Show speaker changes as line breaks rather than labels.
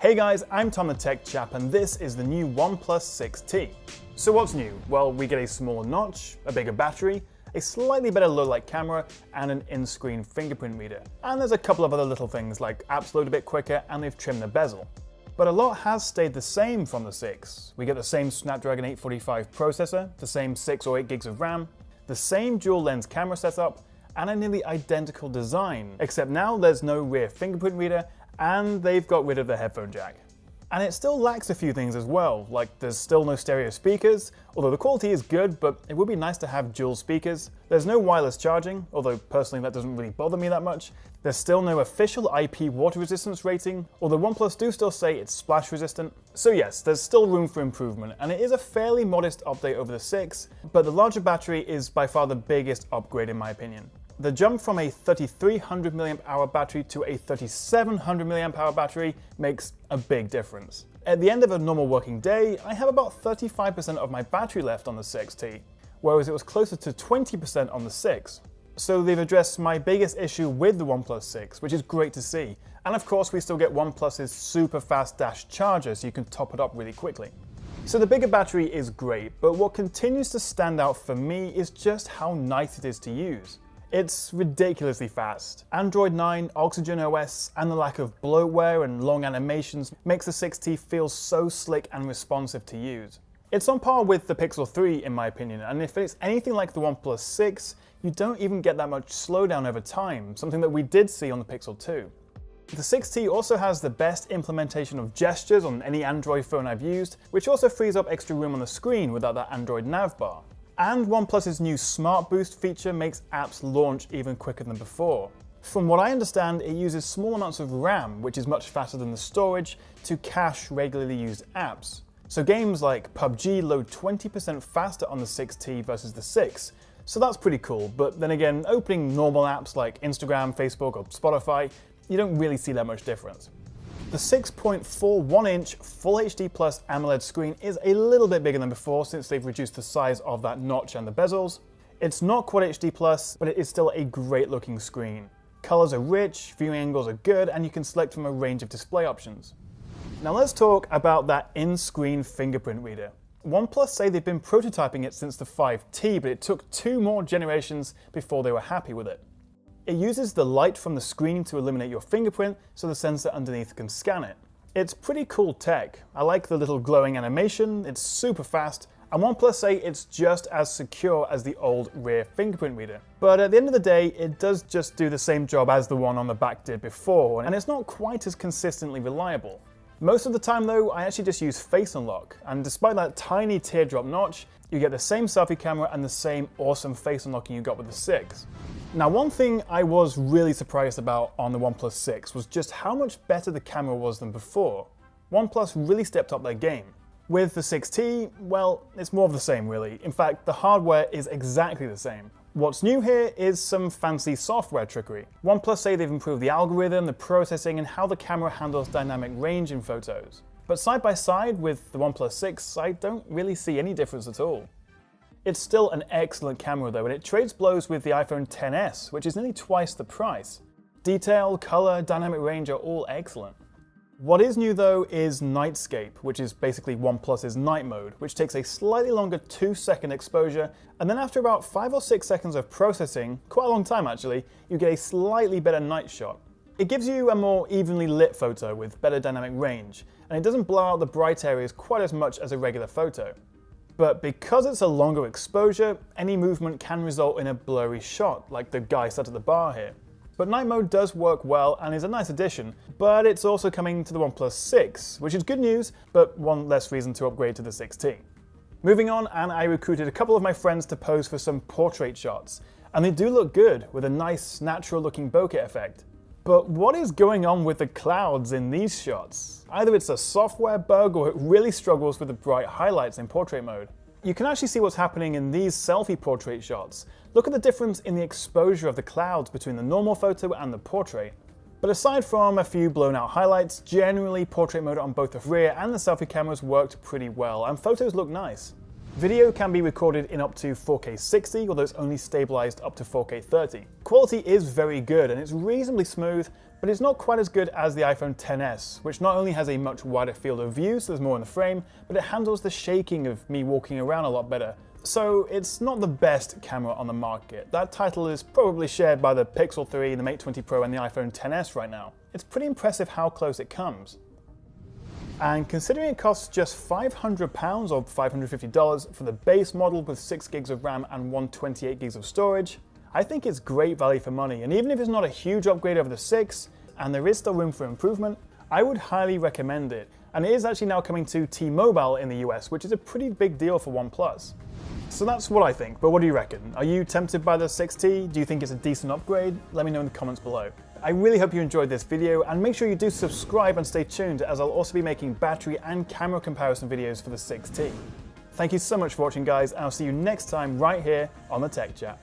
Hey guys, I'm Tom the Tech Chap and this is the new OnePlus 6T. So what's new? Well, we get a smaller notch, a bigger battery, a slightly better low-light camera, and an in-screen fingerprint reader. And there's a couple of other little things like apps load a bit quicker and they've trimmed the bezel. But a lot has stayed the same from the 6. We get the same Snapdragon 845 processor, the same 6 or 8 gigs of RAM, the same dual lens camera setup, and a nearly identical design, except now there's no rear fingerprint reader and they've got rid of the headphone jack. And it still lacks a few things as well, like there's still no stereo speakers, although the quality is good, but it would be nice to have dual speakers. There's no wireless charging, although personally that doesn't really bother me that much. There's still no official IP water resistance rating, although OnePlus do still say it's splash resistant. So yes, there's still room for improvement, and it is a fairly modest update over the 6, but the larger battery is by far the biggest upgrade in my opinion. The jump from a 3300 mAh battery to a 3700 mAh battery makes a big difference. At the end of a normal working day, I have about 35% of my battery left on the 6T, whereas it was closer to 20% on the 6. So they've addressed my biggest issue with the OnePlus 6, which is great to see. And of course we still get OnePlus's super fast dash charger so you can top it up really quickly. So the bigger battery is great, but what continues to stand out for me is just how nice it is to use. It's ridiculously fast. Android 9, Oxygen OS, and the lack of bloatware and long animations makes the 6T feel so slick and responsive to use. It's on par with the Pixel 3 in my opinion, and if it's anything like the OnePlus 6, you don't even get that much slowdown over time, something that we did see on the Pixel 2. The 6T also has the best implementation of gestures on any Android phone I've used, which also frees up extra room on the screen without that Android nav bar. And OnePlus's new Smart Boost feature makes apps launch even quicker than before. From what I understand, it uses small amounts of RAM, which is much faster than the storage, to cache regularly used apps. So games like PUBG load 20% faster on the 6T versus the 6, so that's pretty cool, but then again, opening normal apps like Instagram, Facebook, or Spotify, you don't really see that much difference. The 6.41-inch Full HD Plus AMOLED screen is a little bit bigger than before since they've reduced the size of that notch and the bezels. It's not Quad HD Plus, but it is still a great looking screen. Colors are rich, viewing angles are good, and you can select from a range of display options. Now let's talk about that in-screen fingerprint reader. OnePlus say they've been prototyping it since the 5T, but it took 2 more generations before they were happy with it. It uses the light from the screen to illuminate your fingerprint so the sensor underneath can scan it. It's pretty cool tech. I like the little glowing animation, it's super fast, and OnePlus say it's just as secure as the old rear fingerprint reader. But at the end of the day, it does just do the same job as the one on the back did before, and it's not quite as consistently reliable. Most of the time though, I actually just use Face Unlock, and despite that tiny teardrop notch, you get the same selfie camera and the same awesome face unlocking you got with the 6. Now one thing I was really surprised about on the OnePlus 6 was just how much better the camera was than before. OnePlus really stepped up their game. With the 6T, well, it's more of the same really. In fact, the hardware is exactly the same. What's new here is some fancy software trickery. OnePlus say they've improved the algorithm, the processing, and how the camera handles dynamic range in photos. But side by side with the OnePlus 6, I don't really see any difference at all. It's still an excellent camera though, and it trades blows with the iPhone XS, which is nearly twice the price. Detail, color, dynamic range are all excellent. What is new though is Nightscape, which is basically OnePlus's night mode, which takes a slightly longer 2-second exposure, and then after about 5 or 6 seconds of processing, quite a long time actually, you get a slightly better night shot. It gives you a more evenly lit photo with better dynamic range, and it doesn't blow out the bright areas quite as much as a regular photo. But because it's a longer exposure, any movement can result in a blurry shot, like the guy sat at the bar here. But night mode does work well and is a nice addition, but it's also coming to the OnePlus 6, which is good news, but one less reason to upgrade to the 6T. Moving on, and I recruited a couple of my friends to pose for some portrait shots, and they do look good, with a nice, natural looking bokeh effect. But what is going on with the clouds in these shots? Either it's a software bug or it really struggles with the bright highlights in portrait mode. You can actually see what's happening in these selfie portrait shots. Look at the difference in the exposure of the clouds between the normal photo and the portrait. But aside from a few blown out highlights, generally portrait mode on both the rear and the selfie cameras worked pretty well, and photos look nice. Video can be recorded in up to 4K 60, although it's only stabilized up to 4K 30. Quality is very good and it's reasonably smooth, But it's not quite as good as the iPhone XS, which not only has a much wider field of view, so there's more in the frame, but it handles the shaking of me walking around a lot better. So it's not the best camera on the market. That title is probably shared by the Pixel 3, the Mate 20 Pro, and the iPhone XS right now. It's pretty impressive how close it comes. And considering it costs just £500 or $550 for the base model with 6 gigs of RAM and 128 gigs of storage, I think it's great value for money. And even if it's not a huge upgrade over the 6, and there is still room for improvement, I would highly recommend it. And it is actually now coming to T-Mobile in the US, which is a pretty big deal for OnePlus. So that's what I think, but what do you reckon? Are you tempted by the 6T? Do you think it's a decent upgrade? Let me know in the comments below. I really hope you enjoyed this video, and make sure you do subscribe and stay tuned, as I'll also be making battery and camera comparison videos for the 6T. Thank you so much for watching, guys, and I'll see you next time right here on the Tech Chat.